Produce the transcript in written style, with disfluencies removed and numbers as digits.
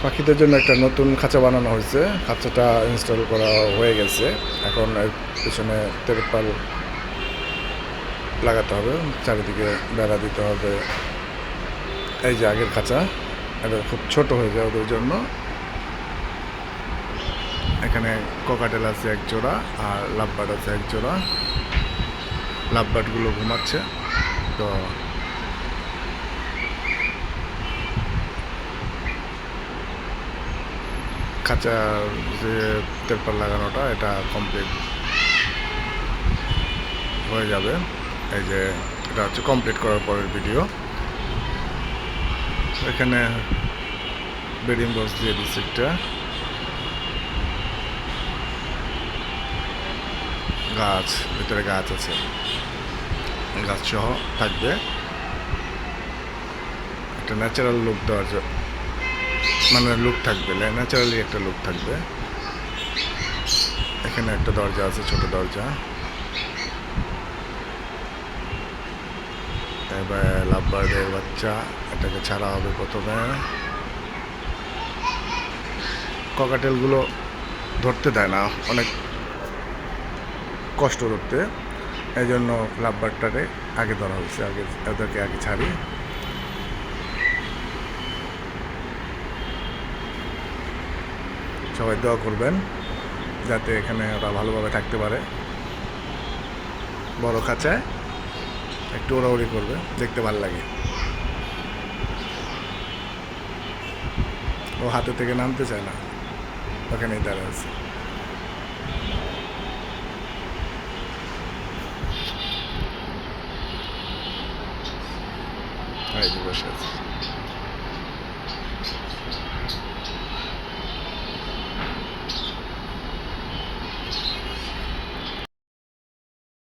পাখিদের জন্য একটা নতুন খাঁচা বানানো হয়েছে। খাঁচাটা ইনস্টল করা হয়ে গেছে। এখন এর পিছনে তেরপাল লাগাতে হবে, চারিদিকে বেড়া দিতে হবে। এই যে আগের খাঁচা, এটা খুব ছোট হয়ে যায় ওদের জন্য। এখানে ককাটেল আছে এক জোড়া আর লাভবার্ড আছে এক জোড়া। লাভবার্ডগুলো ঘুমাচ্ছে। তো খাঁচার যে তেরপাল লাগানোটা এটা কমপ্লিট হয়ে যাবে। এই যে এটা হচ্ছে কমপ্লিট করার পরের ভিডিও। এখানে বেডিং বক্স দিয়ে দিচ্ছে একটা, গাছ ভিতরে গাছ আছে, গাছ সহ থাকবে। একটা ন্যাচারাল লুক দেওয়ার জন্য, মানে লুক থাকবে, ন্যাচারালি একটা লুক থাকবে। এখানে একটা দরজা আছে, ছোট দরজা। এবার লাভবার্ডের বাচ্চা, এটাকে ছাড়া হবে প্রথমে। ককাটেলগুলো ধরতে দেয় না, অনেক কষ্ট ধরতে, এই জন্য লাভবার্ডটাকে আগে ধরা হয়েছে। ওদেরকে আগে ছাড়ি। সবাই দোয়া করবেন যাতে এখানে ওরা ভালোভাবে থাকতে পারে। বড় খাঁচায় একটু ওড়াউড়ি করবে, দেখতে ভালো লাগে। ও হাতে থেকে নামতে চায় না, ওখানেই দাঁড়া আছে। এই যে বসে আছে।